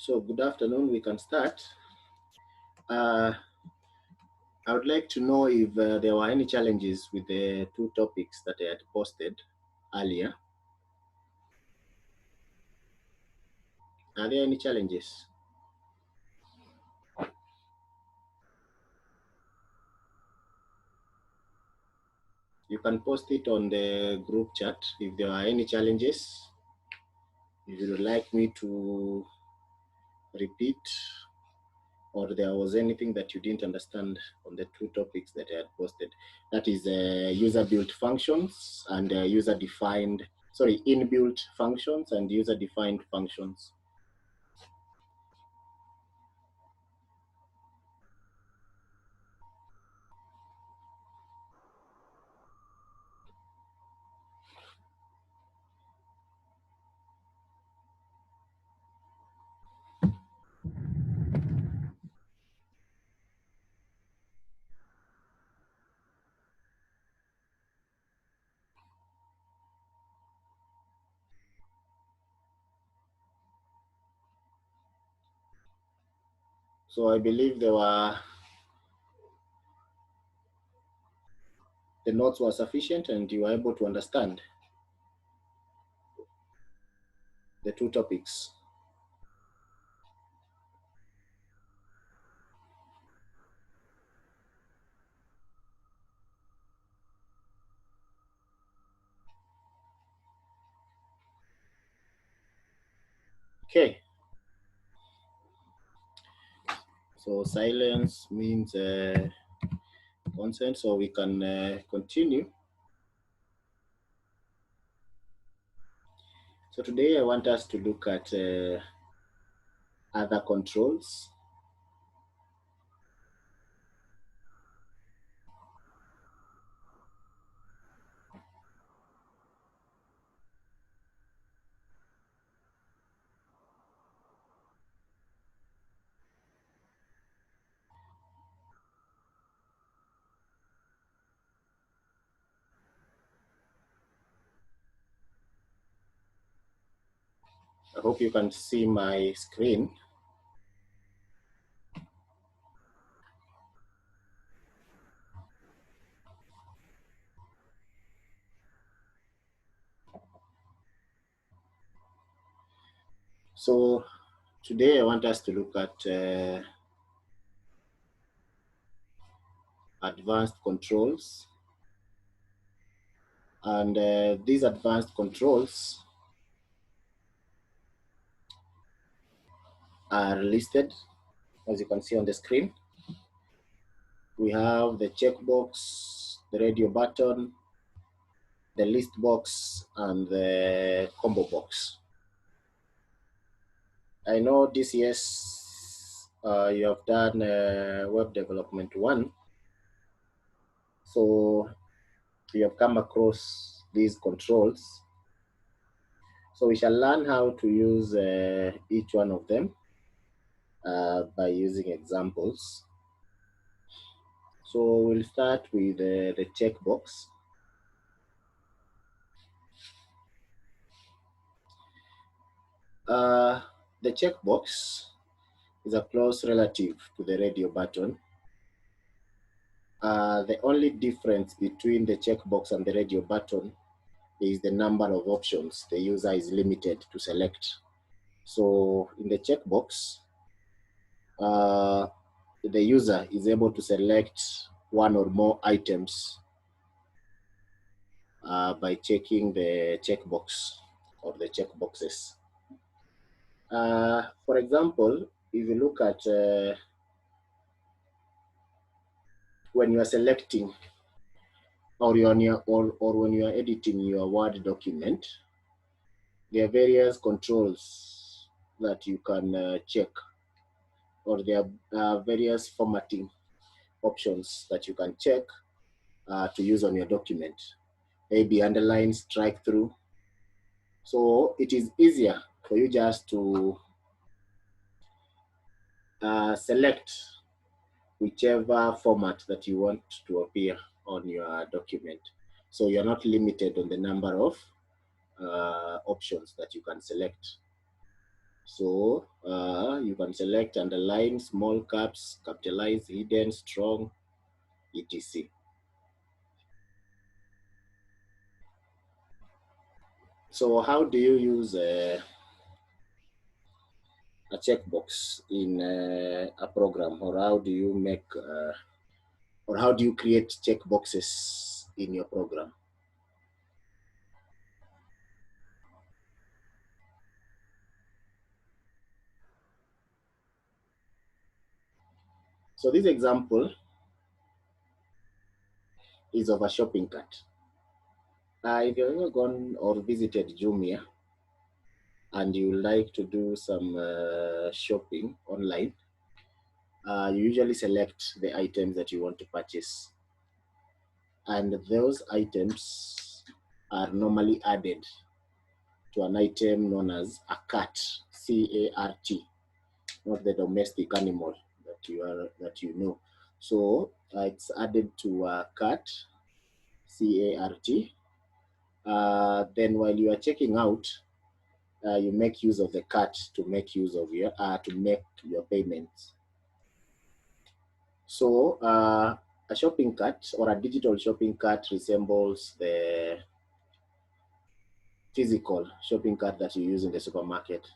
So good afternoon, we can start. Uh, I would like to know if there were any challenges with the two topics that I had posted earlier. Are there any challenges? You can post it on the group chat if there are any challenges. If you would like me to repeat or there was anything that you didn't understand on the two topics that I had posted. That is user-built functions and inbuilt functions and user-defined functions. So I believe the notes were sufficient and you were able to understand the two topics. Okay. So silence means consent, so we can continue. So today I want us to look at other controls. I hope you can see my screen. So today I want us to look at advanced controls. And these advanced controls are listed, as you can see on the screen. We have the checkbox, the radio button, the list box, and the combo box. I know this year's you have done web development 1, so you have come across these controls. So we shall learn how to use each one of them by using examples. So we'll start with the checkbox. The checkbox is a close relative to the radio button. The only difference between the checkbox and the radio button is the number of options the user is limited to select. So in the checkbox, the user is able to select one or more items by checking the checkbox or the checkboxes. For example, if you look at when you are selecting or when you are editing your Word document, there are various controls that you can check, or there are various formatting options that you can check to use on your document, maybe underline, strike through. So it is easier for you just to select whichever format that you want to appear on your document. So you're not limited on the number of options that you can select. So you can select underline, small caps, capitalize, hidden, strong, etc. So how do you use a checkbox in a program, or how do you make, or how do you create checkboxes in your program? So this example is of a shopping cart. If you've ever gone or visited Jumia and you like to do some shopping online, you usually select the items that you want to purchase. And those items are normally added to an item known as a cart, C-A-R-T, not the domestic animal that you know. So it's added to a cart, C-A-R-T. Then while you are checking out, you make use of the cart to make use of your payments. So a shopping cart or a digital shopping cart resembles the physical shopping cart that you use in the supermarket,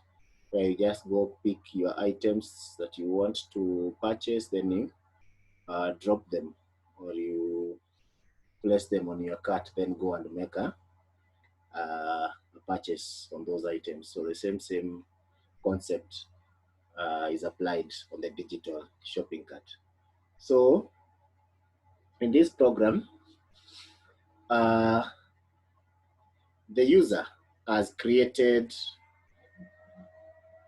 where you just go pick your items that you want to purchase, then you drop them, or you place them on your cart, then go and make a purchase on those items. So the same concept is applied on the digital shopping cart. So in this program, uh, the user has created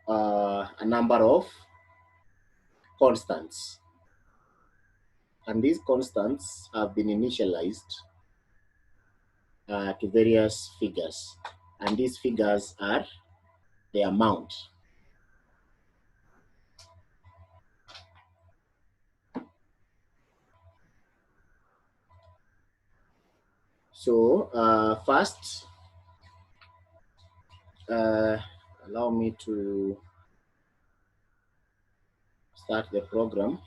a number of constants, and these constants have been initialized to various figures, and these figures are the amount. So first, uh, allow me to start the program.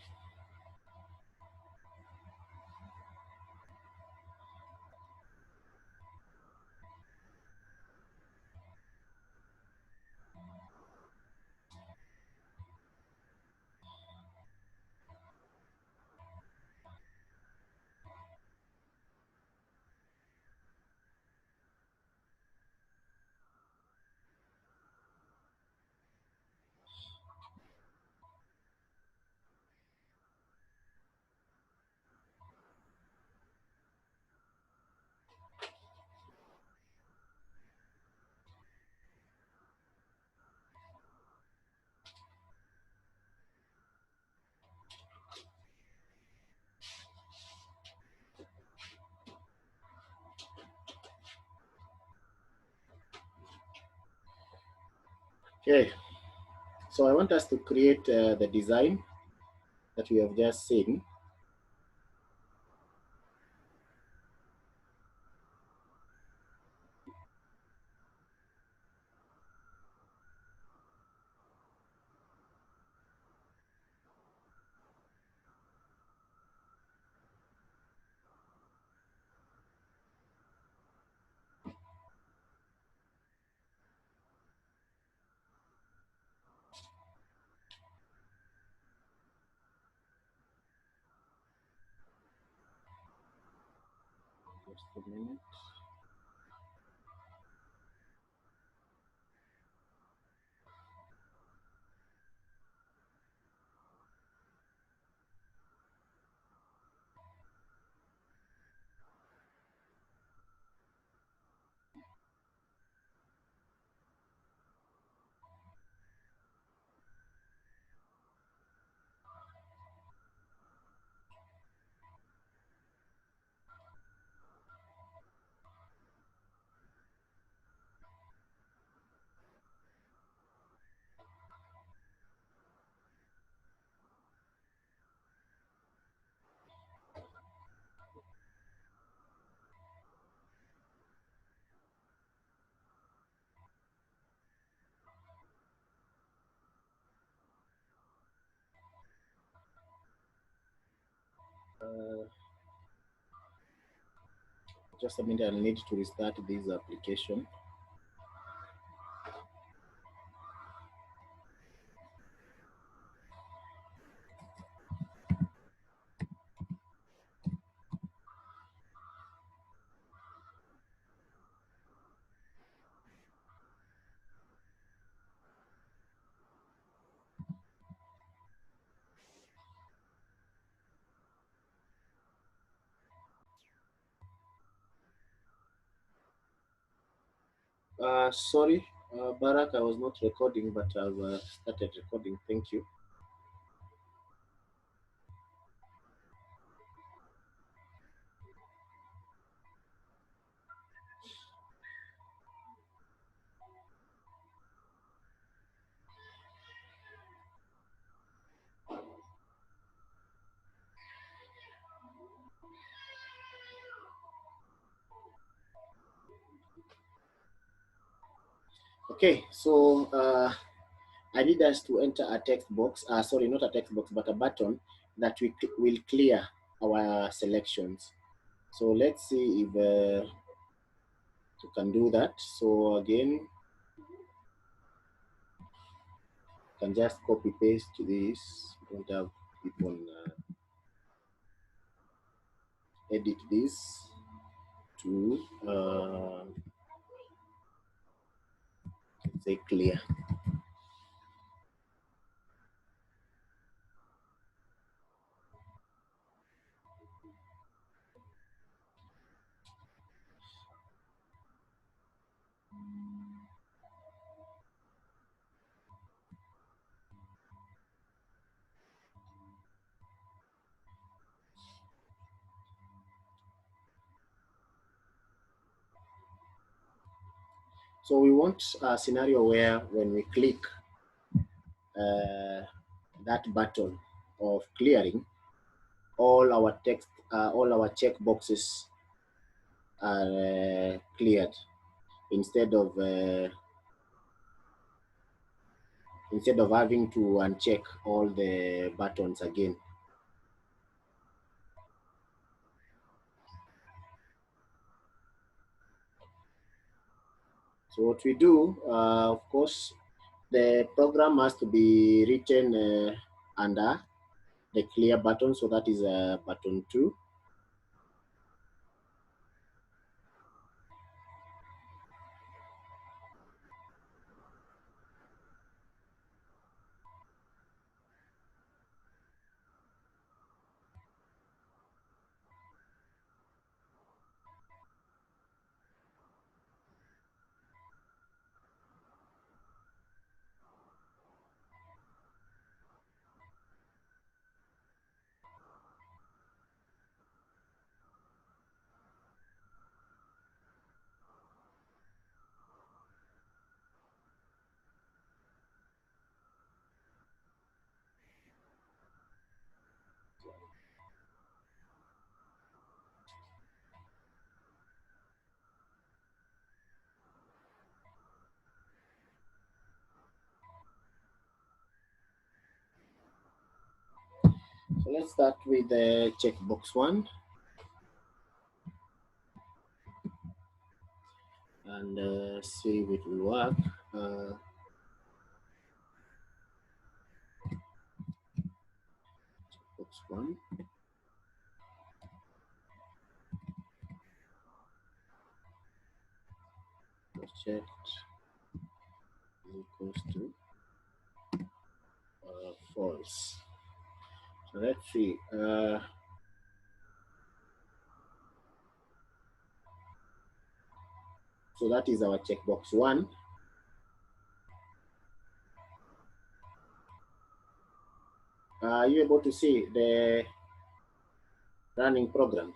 Okay, so I want us to create the design that we have just seen. Just a minute. Just a minute, I'll need to restart this application. Sorry, Barak, I was not recording, but I've started recording. Thank you. Okay, so I need us to enter a text box, sorry, not a text box, but a button that we will clear our selections. So let's see if you can do that. So again, you can just copy paste this. Don't have people edit this to say clear. So we want a scenario where when we click that button of clearing, all our text, all our check boxes are cleared instead of having to uncheck all the buttons again. So what we do, of course, the program has to be written under the clear button. So that is button 2. So let's start with the checkbox 1. And see if it will work. Checkbox 1. Checked equals to false. So let's see. So that is our checkbox 1. Are you able to see the running program?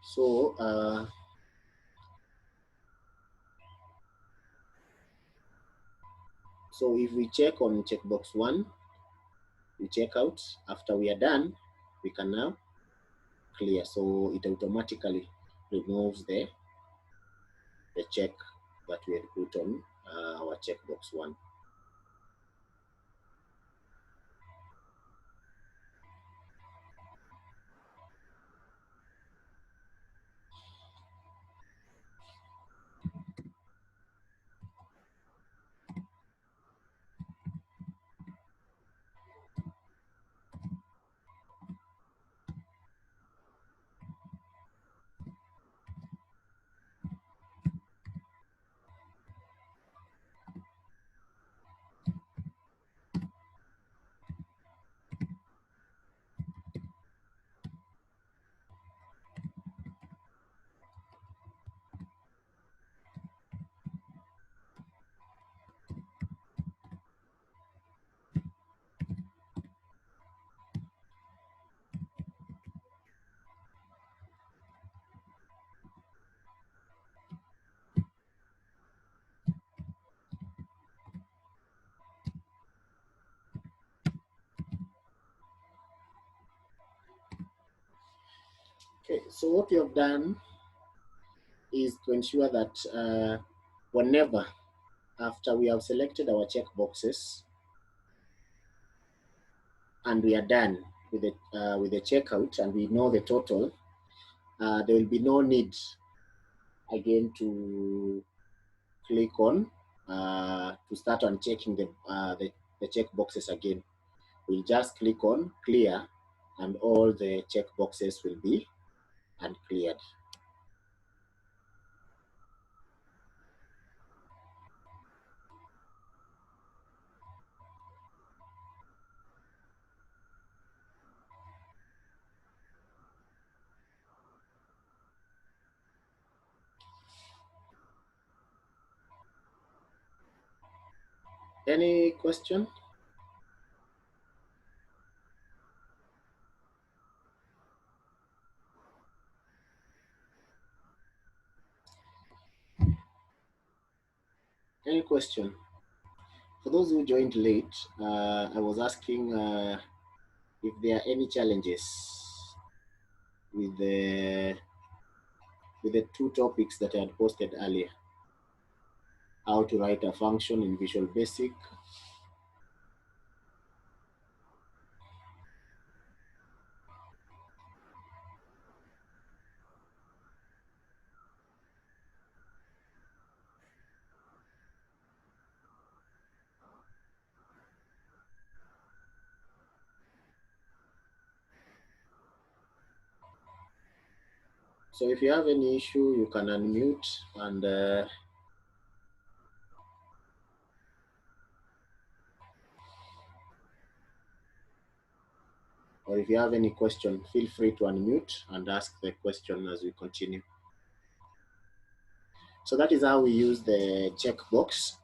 So so if we check on checkbox 1, we check out. After we are done, we can now clear. So it automatically removes the check that we had put on our checkbox 1. Okay, so what we have done is to ensure that whenever after we have selected our checkboxes and we are done with the checkout and we know the total, there will be no need again to click on to start on checking the checkboxes again. We'll just click on clear and all the checkboxes will be uncleared. Any question? Any question? For those who joined late, I was asking if there are any challenges with the two topics that I had posted earlier. How to write a function in Visual Basic. So if you have any issue, you can unmute and or if you have any question, feel free to unmute and ask the question as we continue. So that is how we use the checkbox.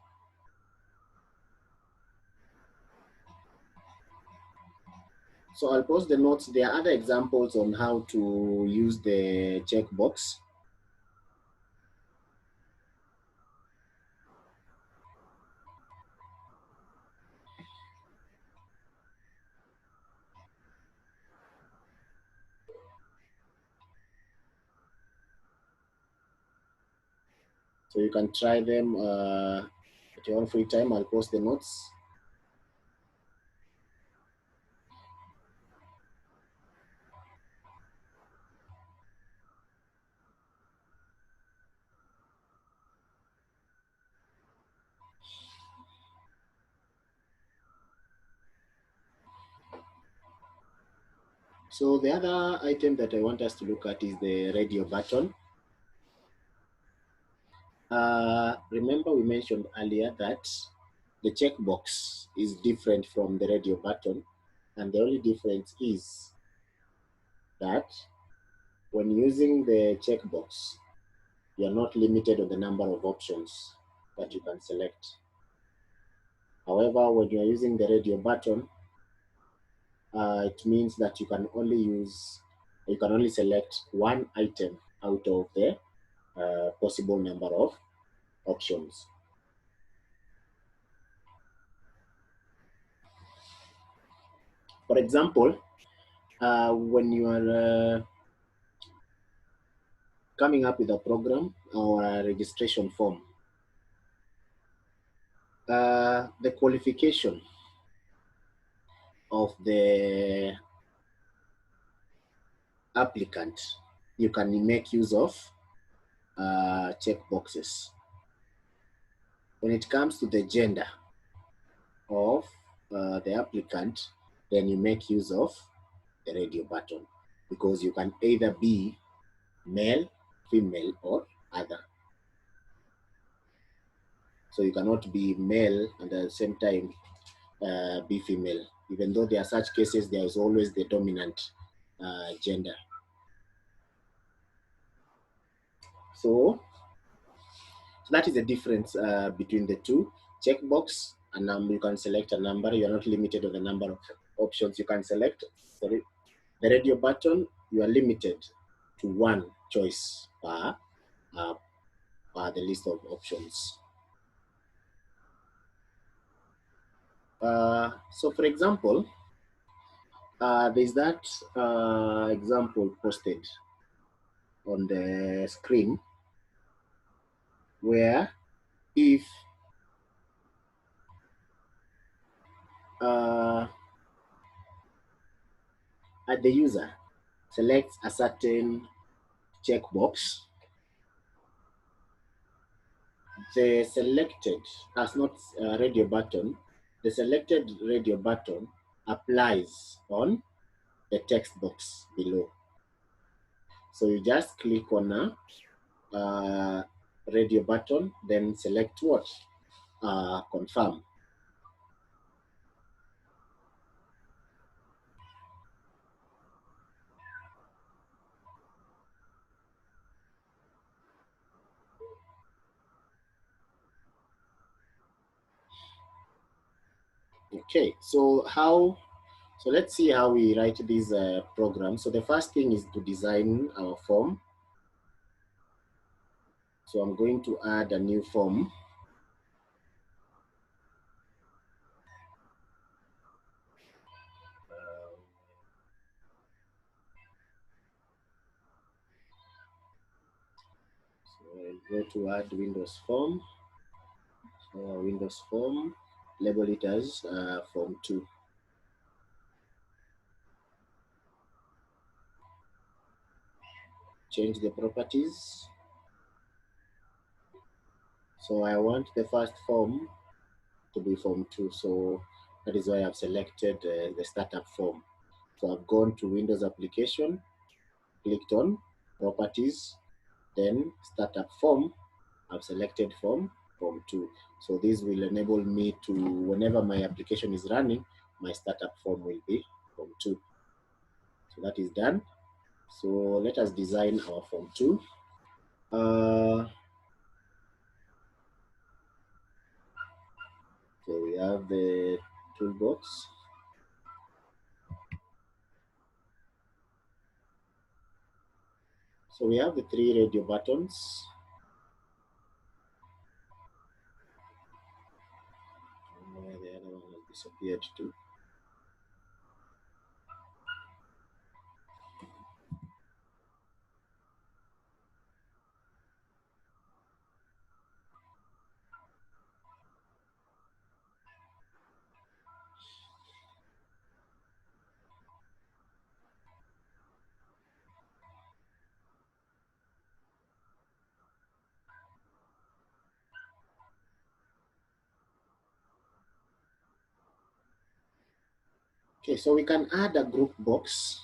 So I'll post the notes. There are other examples on how to use the checkbox. So you can try them at your own free time. I'll post the notes. So the other item that I want us to look at is the radio button. Remember we mentioned earlier that the checkbox is different from the radio button, and the only difference is that when using the checkbox, you are not limited on the number of options that you can select. However, when you are using the radio button, it means that you can only select one item out of the possible number of options. For example, when you are coming up with a program or a registration form. The qualification of the applicant, you can make use of checkboxes. When it comes to the gender of the applicant, then you make use of the radio button, because you can either be male, female, or other. So you cannot be male and at the same time be female. Even though there are such cases, there is always the dominant gender. So that is the difference between the two. Checkbox, a number, you can select a number. You're not limited on the number of options you can select. Sorry. The radio button, you are limited to one choice per the list of options. So for example, there's that example posted on the screen where if uh, the user selects a certain checkbox, the selected as not radio button, the selected radio button applies on the text box below. So you just click on a radio button, then select what? Confirm. Okay, so let's see how we write this program. So the first thing is to design our form. So I'm going to add a new form. So I'll go to add Windows form. So Windows form, label it as form 2. Change the properties. So I want the first form to be form 2. So that is why I've selected the startup form. So I've gone to Windows application, clicked on properties, then startup form. I've selected form 2. So this will enable me to, whenever my application is running, my startup form will be form 2. So that is done. So let us design our form 2. So we have the toolbox. So we have the 3 radio buttons. Where the other one has disappeared too. Okay, so we can add a group box.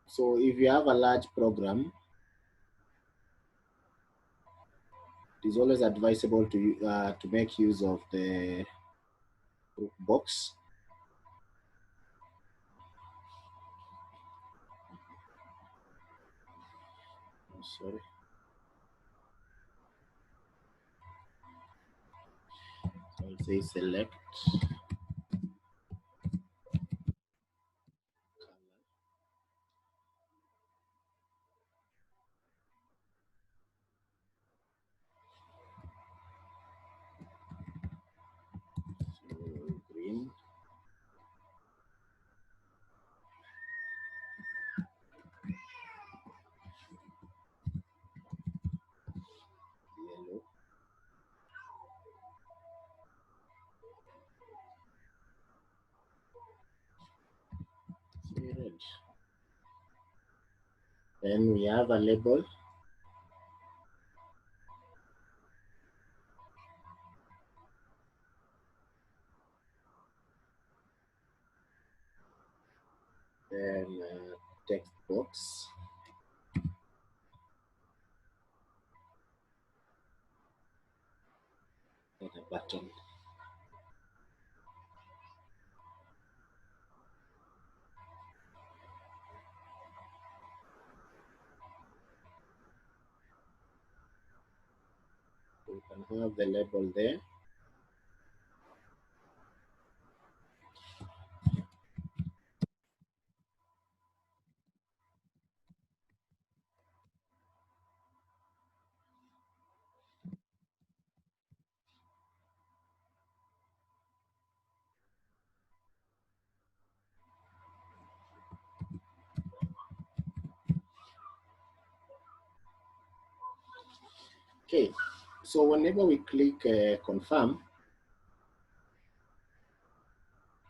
So if you have a large program, it is always advisable to make use of the group box. Sorry. So I'll say select color. Then we have a label. Then text box. And a button. We can have the label there. Okay, so whenever we click confirm,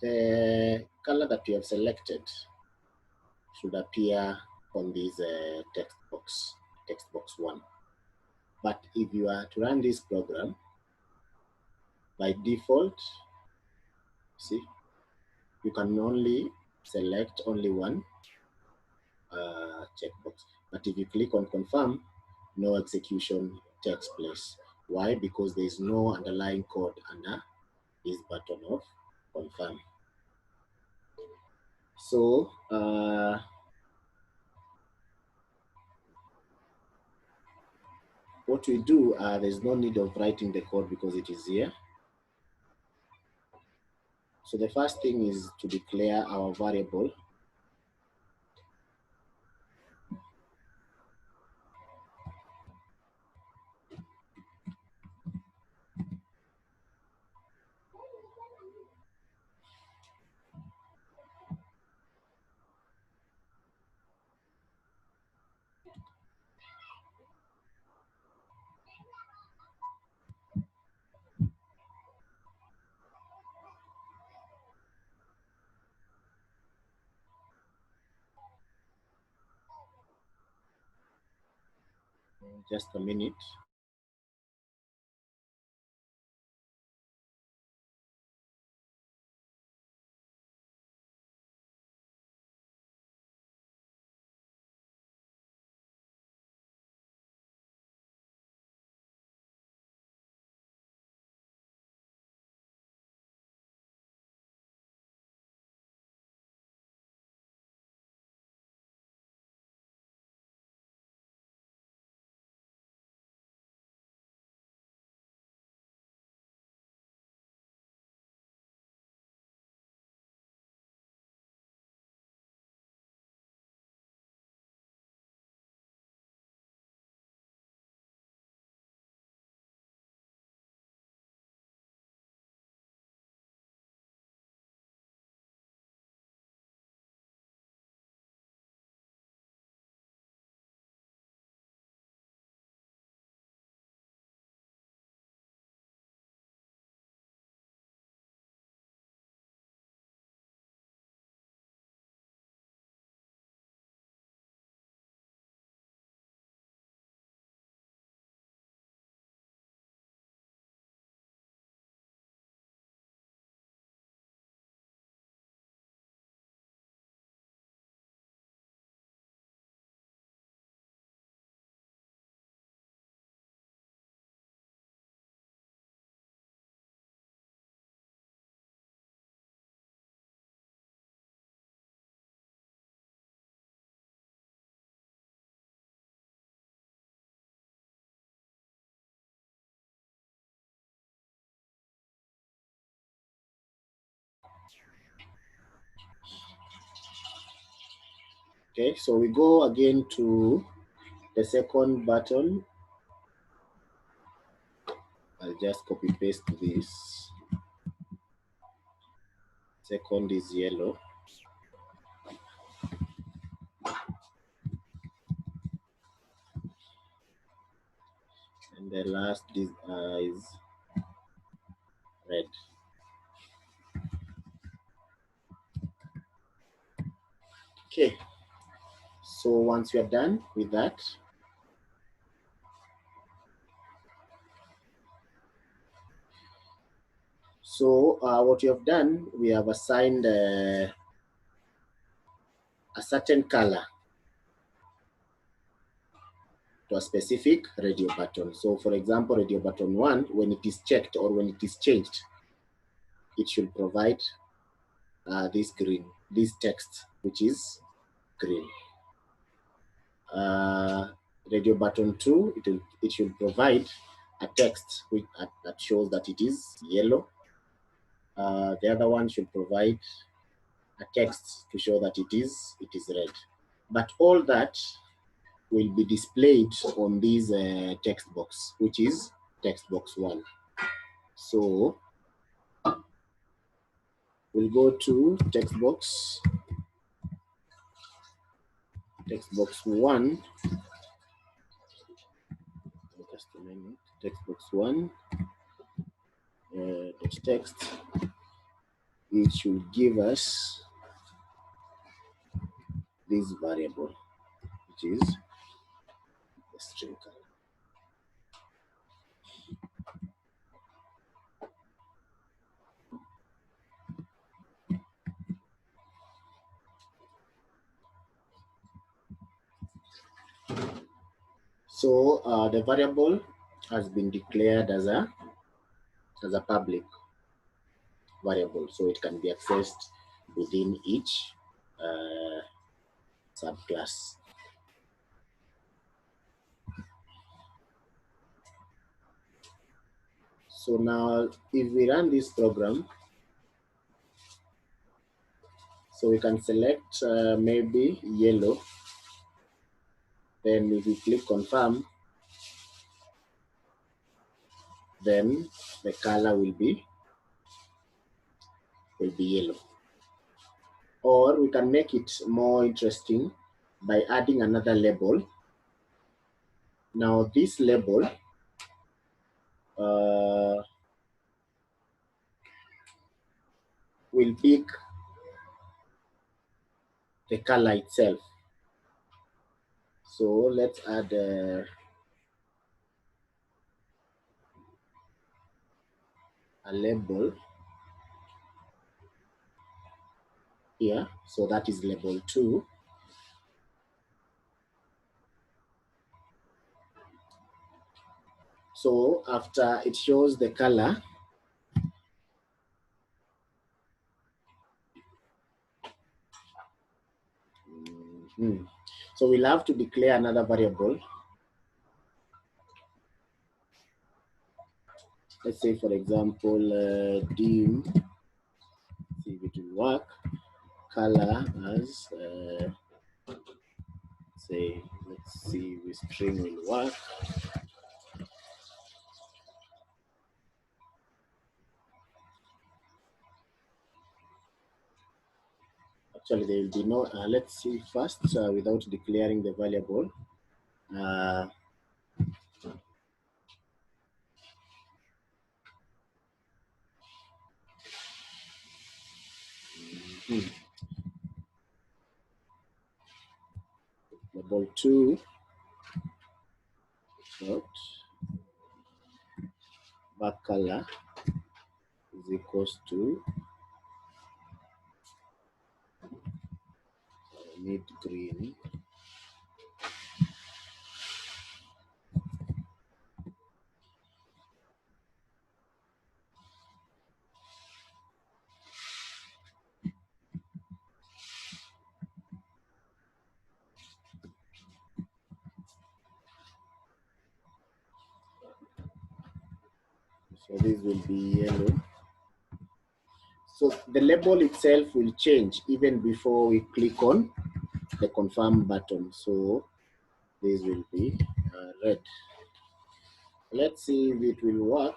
the color that we have selected should appear on this text box 1. But if you are to run this program, by default, see, you can only select only one checkbox. But if you click on confirm, no execution takes place. Why? Because there is no underlying code under this button of confirm. So what we do, there's no need of writing the code because it is here. So the first thing is to declare our variable. Just a minute. Okay, so we go again to the second button. I'll just copy paste this. Second is yellow. And the last is red. Okay, so once we are done with that, so what we have done, we have assigned a certain color to a specific radio button. So for example, radio button 1, when it is checked or when it is changed, it should provide this green, this text, which is green. Radio button 2, it should provide a text that shows that it is yellow. The other one should provide a text to show that it is red. But all that will be displayed on this text box, which is text box 1. So we'll go to text box 1. Just a minute. Text box 1. Text. It should give us this variable, which is the string color. So the variable has been declared as a public variable, so it can be accessed within each subclass. So now if we run this program, so we can select maybe yellow, then if we click confirm, then the color will be yellow. Or we can make it more interesting by adding another label. Now this label will pick the color itself. So let's add a label here. So that is label 2. So after it shows the color, so we'll have to declare another variable. Let's say, for example, dim, see if it will work, color as, say, let's see if string will work. Actually, there will be no, let's see first without declaring the variable. Label 2 dot back color is equals to mid green. So this will be yellow. So the label itself will change even before we click on the confirm button. So this will be red. Let's see if it will work.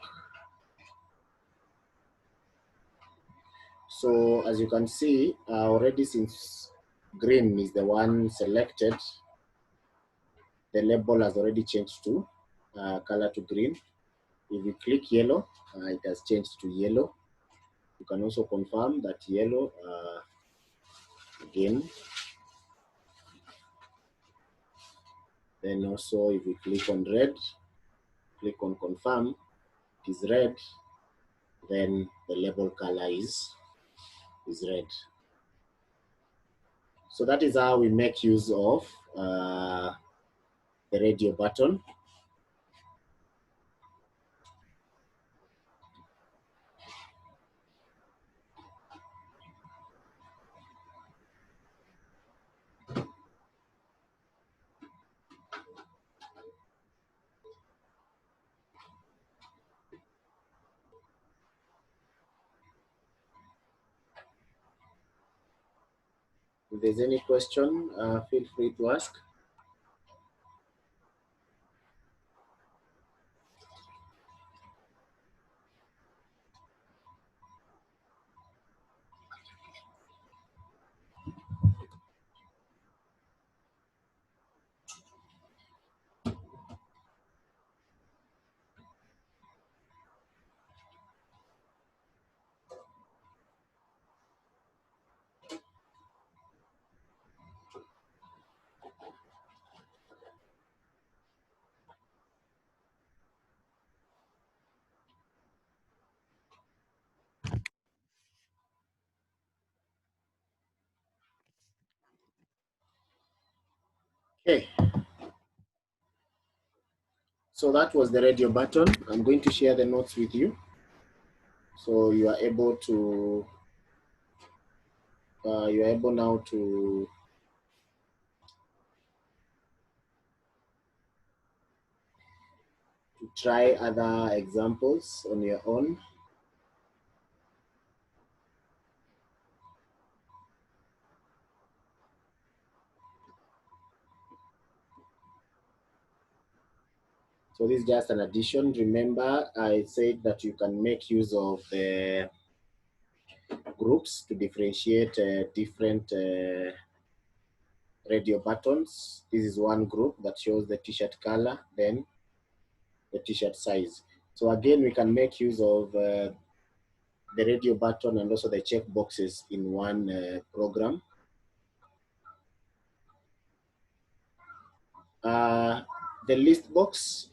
So as you can see, already since green is the one selected, the label has already changed to color to green. If you click yellow, it has changed to yellow. You can also confirm that yellow again. Then also if we click on red, click on confirm, it is red, then the label color is red. So that is how we make use of the radio button. If there's any question, feel free to ask. Okay, so that was the radio button. I'm going to share the notes with you, so you are able to you are able now to try other examples on your own. So this is just an addition. Remember, I said that you can make use of the groups to differentiate different radio buttons. This is one group that shows the t-shirt color, then the t-shirt size. So again, we can make use of the radio button and also the check boxes in one program. The list box,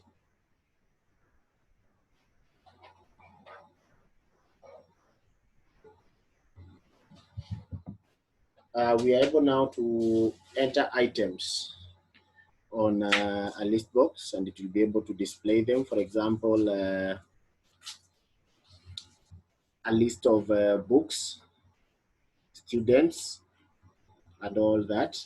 we are able now to enter items on a list box, and it will be able to display them. For example, a list of books, students, and all that.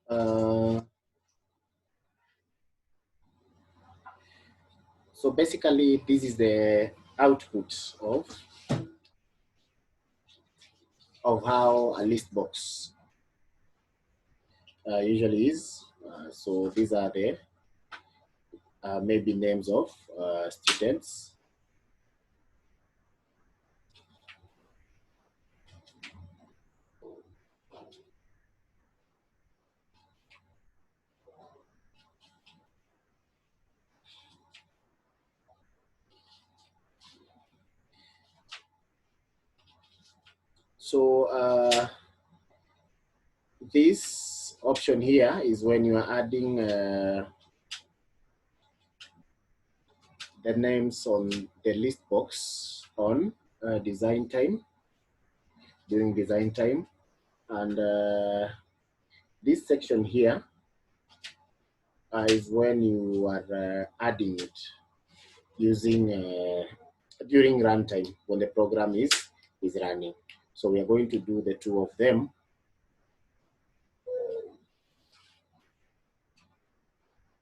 Uh, so basically, this is the output of how a list box usually is. So these are the maybe names of students. So this option here is when you are adding the names on the list box on design time, during design time. And this section here is when you are adding it using during runtime, when the program is running. So we are going to do the two of them.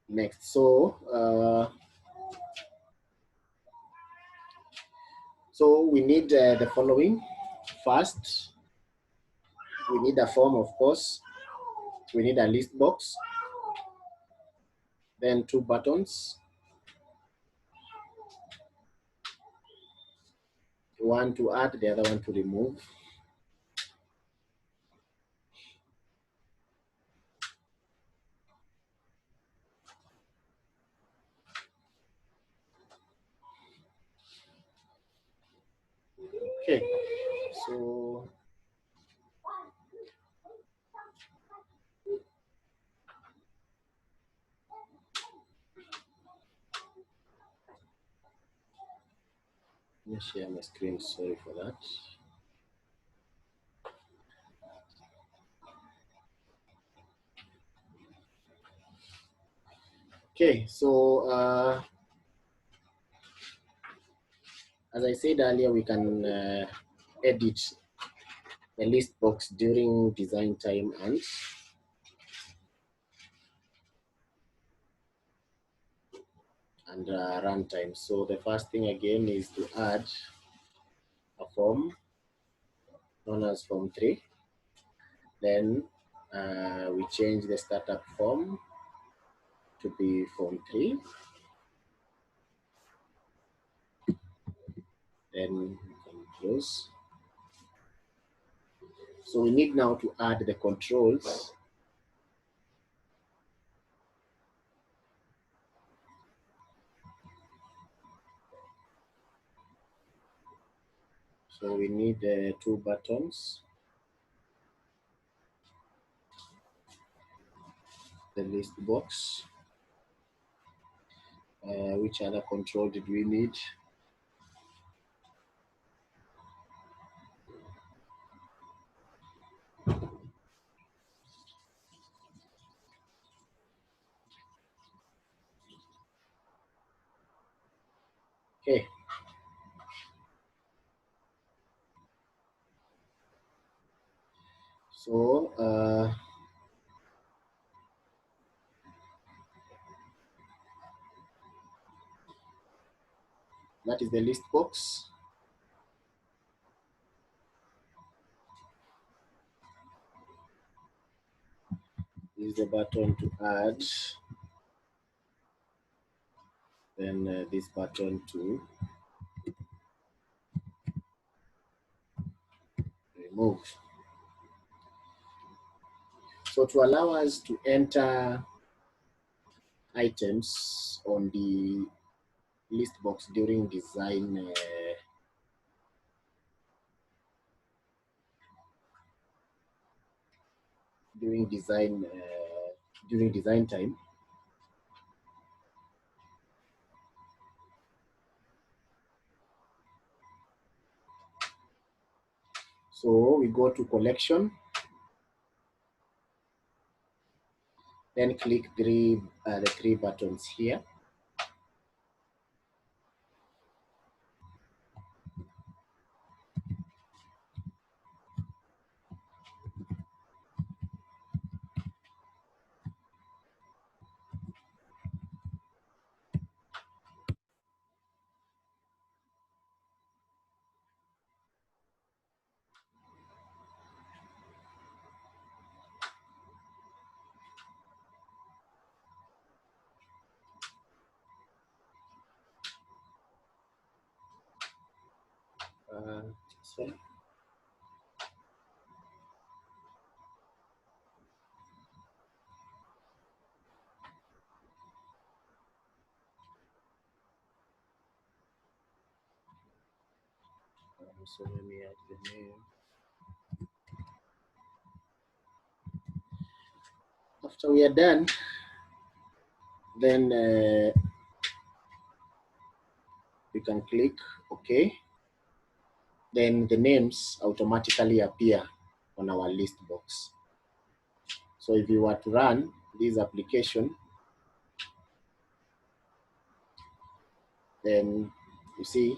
Next, so we need the following. First, we need a form, of course. We need a list box. Then two buttons. One to add, the other one to remove. Okay, so let me share my screen. Sorry for that. Okay, so as I said earlier, we can edit the list box during design time and runtime. So the first thing again is to add a form known as form 3. Then we change the startup form to be form 3. Then we can close. So we need now to add the controls. So we need 2 buttons. The list box. Which other control did we need? Okay. So that is the list box. This is the button to add. Then this button to remove. So to allow us to enter items on the list box during design during design time. So we go to collection, then click the 3 buttons here. Sorry. So let me add the name. After we are done, then we can click OK. Then the names automatically appear on our list box. So if you were to run this application, then you see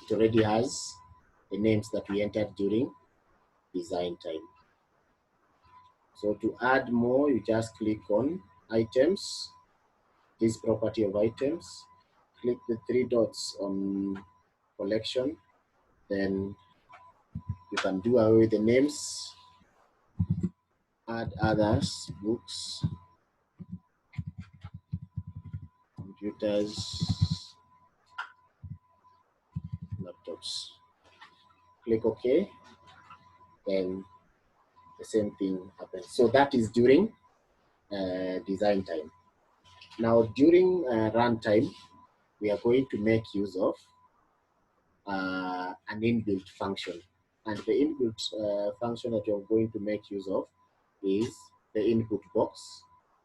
it already has the names that we entered during design time. So to add more, you just click on items, this property of items, click the 3 dots on collection, then you can do away with the names, add others, books, computers, laptops. Click OK, then the same thing happens. So that is during design time. Now during runtime, we are going to make use of an inbuilt function. And the inbuilt function that you're going to make use of is the input box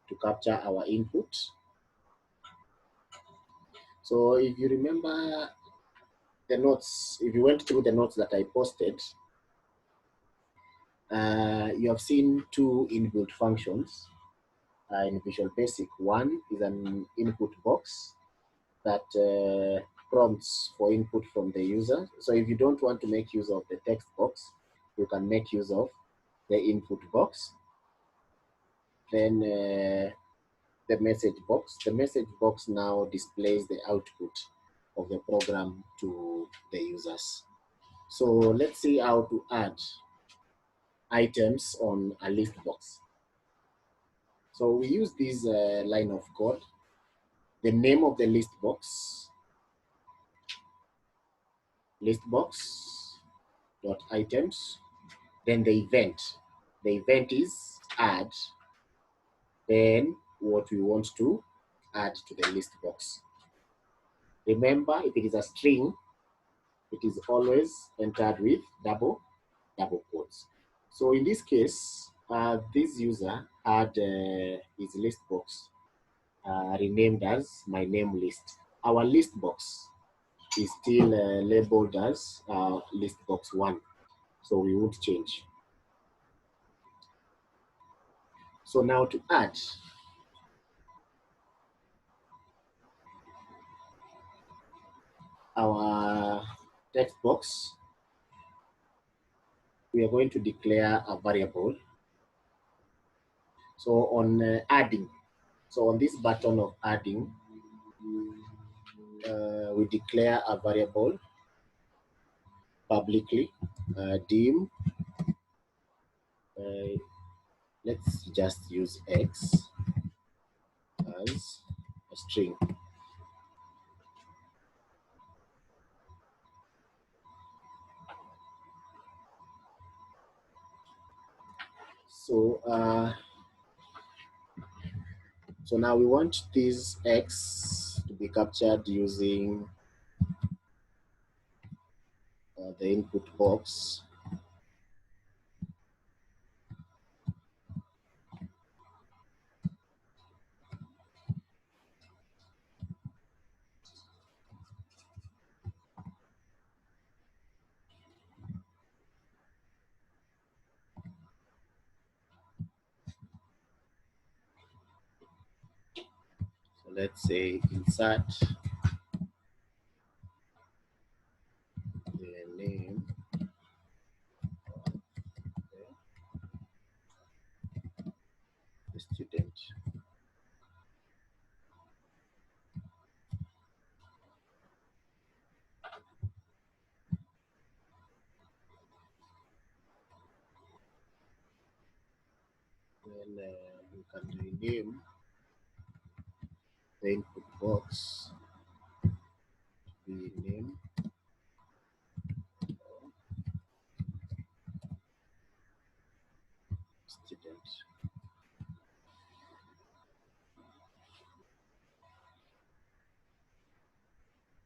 to capture our input. So if you remember the notes, if you went through the notes that I posted, you have seen two inbuilt functions in Visual Basic. One is an input box that prompts for input from the user. So if you don't want to make use of the text box, you can make use of the input box. Then the message box. The message box now displays the output of the program to the users. So let's see how to add items on a list box. So we use this line of code. The name of the list box dot items, then the event. The event is add, then what we want to add to the list box. Remember, if it is a string, it is always entered with double quotes. So in this case, this user had his list box renamed as my name list. Our list box is still labeled as list box 1, so we won't change. So now to add our text box, we are going to declare a variable. So on adding, so on this button of adding, we declare a variable publicly, dim, let's just use X as a string. So so now we want this X to be captured using the input box. So let's say insert the name of the student. Then you can rename the input box to be name student.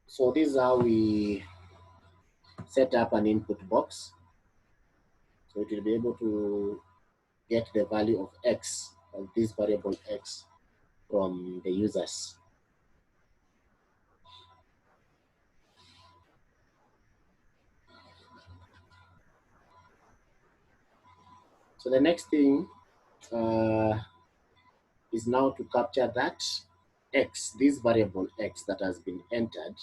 So this is how we set up an input box. So it will be able to get the value of X, of this variable X, from the users. So the next thing is now to capture that X, this variable X that has been entered,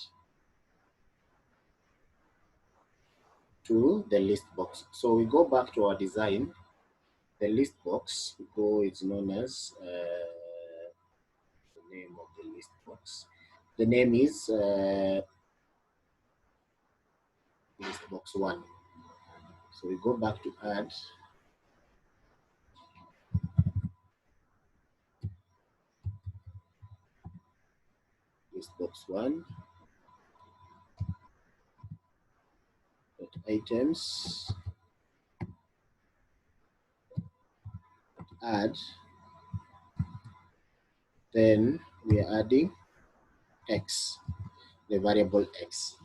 to the list box. So we go back to our design. The list box, it's known as the name of the list box. The name is list box 1. So we go back to add list box 1 items, add, then we are adding X, the variable X.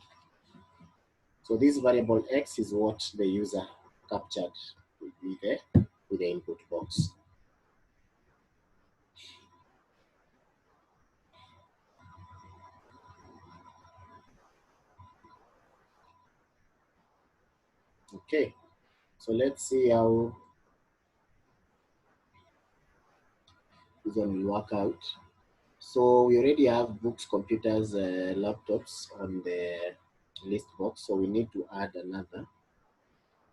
So this variable X is what the user captured with the input box. Okay, so let's see how this one will work out. So we already have books, computers, laptops on the list box. So we need to add another.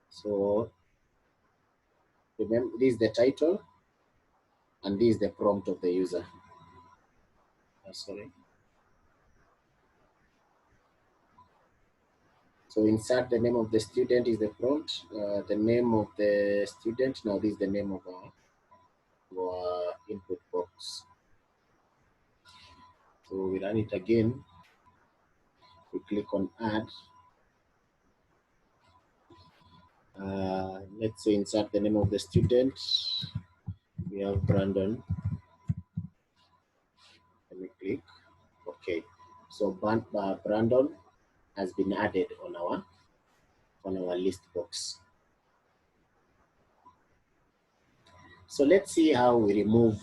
So remember, this is the title and this is the prompt of the user. Sorry. So insert the name of the student is the prompt. The name of the student. Now this is the name of our input box. So we run it again. We click on add. Let's say insert the name of the student. We have Brandon. Let me click. Okay. So Brandon has been added on our list box. So let's see how we remove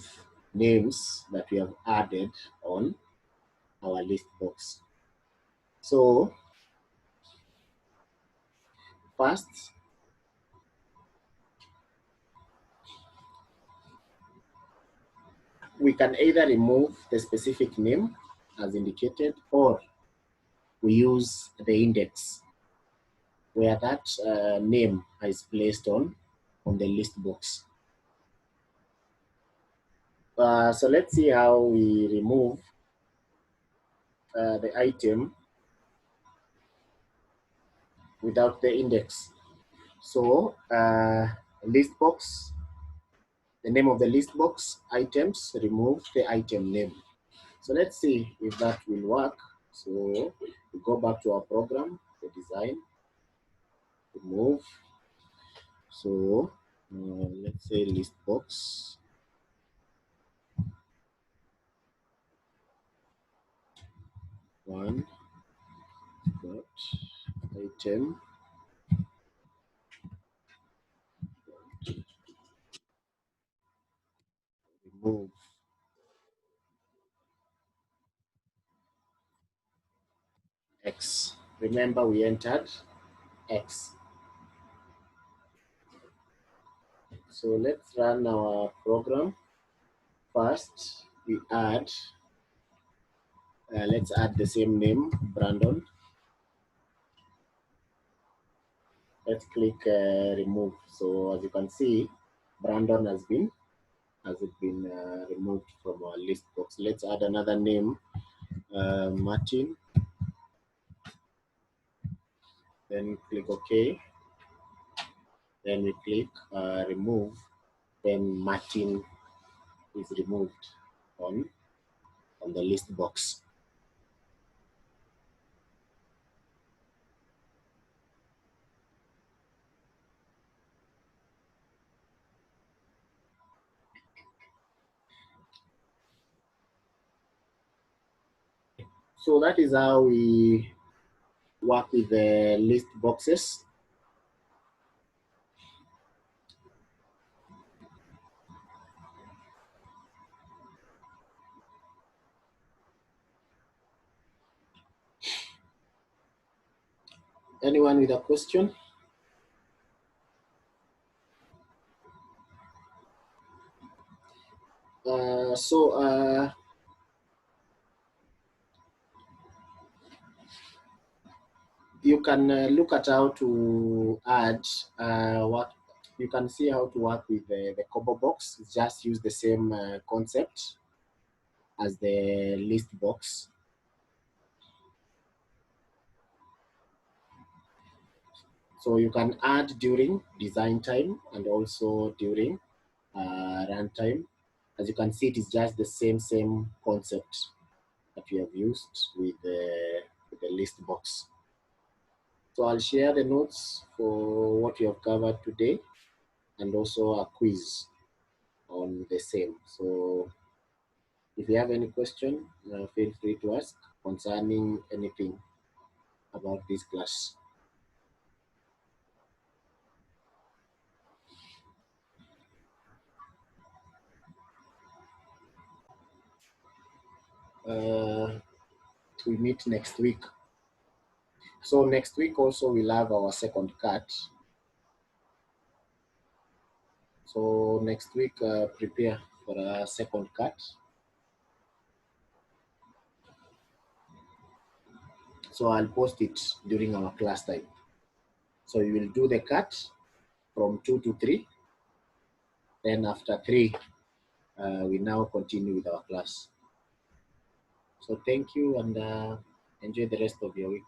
names that we have added on our list box. So first, we can either remove the specific name as indicated, or we use the index where that name is placed on the list box. So let's see how we remove the item without the index. So list box, the name of the list box, items, remove the item name. So let's see if that will work. So we go back to our program, the design, remove. So let's say list box. One dot item remove X. Remember we entered X. So let's run our program. First, we add, let's add the same name, Brandon. Let's click remove. So as you can see, Brandon has been removed from our list box. Let's add another name, Martin. Then click OK. Then we click remove. Then Martin is removed on the list box. So that is how we work with the list boxes. Anyone with a question? You can look at how to add what you can see how to work with the combo box. Just use the same concept as the list box. So you can add during design time and also during runtime. As you can see, it is just the same concept that we have used with the list box. So I'll share the notes for what we have covered today and also a quiz on the same. So if you have any question, feel free to ask concerning anything about this class. we meet next week. So next week also we'll have our second cut. So next week, prepare for a second cut. So I'll post it during our class time. So you will do the cut from 2 to 3. Then after 3, we now continue with our class. So thank you and enjoy the rest of your week.